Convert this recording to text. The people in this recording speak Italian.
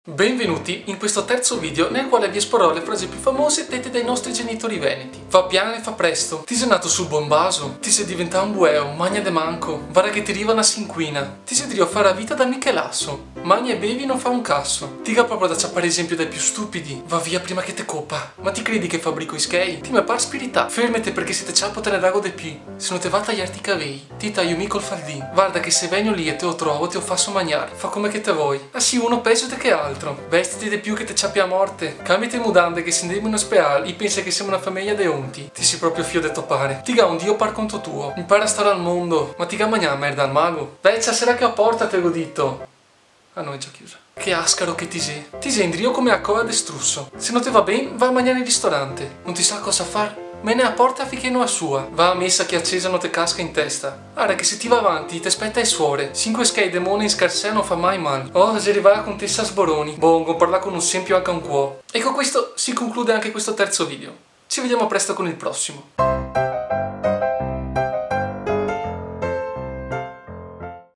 Benvenuti in questo terzo video nel quale vi esporrò le frasi più famose dette dai nostri genitori veneti. Fa piano e fa presto, ti sei nato sul buon baso, ti sei diventato un bueo, magna de manco, vara che ti arriva una sinquina, ti sei drio a fare la vita da Michelasso, magna e bevi non fa un casso, tiga proprio da ciappare esempio dai più stupidi, va via prima che te copa, ma ti credi che fabbrico i skei? Ti me par spirità, fermete perché se te ciappo te ne dago de più, se non te va a tagliarti i cavei, ti taglio mica il faldin, guarda che se vengo lì e te lo trovo te lo fasso mangiare, fa come che te vuoi, ah sì uno peggio te che altro. Vestiti di più che te ciappi a morte. Cambiati mudande che se andiamo in ospedale e pensa che siamo una famiglia de onti. Ti si proprio fio de topare. Tiga un dio par conto tuo. Impara a stare al mondo. Ma tiga magna merda al mago. Vecchia sera che a porta te l'ho detto. Ah no, è già chiusa. Che ascaro che ti sei. Ti sei in drio come a coda destrusso. Se non ti va bene, va a mangiare in ristorante. Non ti sa cosa far? Me ne a porta finché non a sua. Va a messa che accesa non te casca in testa. Guarda che se ti va avanti ti aspetta il suore. 5 skei demone in scarsè non fa mai mal. Oh, se arriva con te sa sboroni. Bongo, parla con un sempio anche un cuo. E con questo si conclude anche questo terzo video. Ci vediamo presto con il prossimo.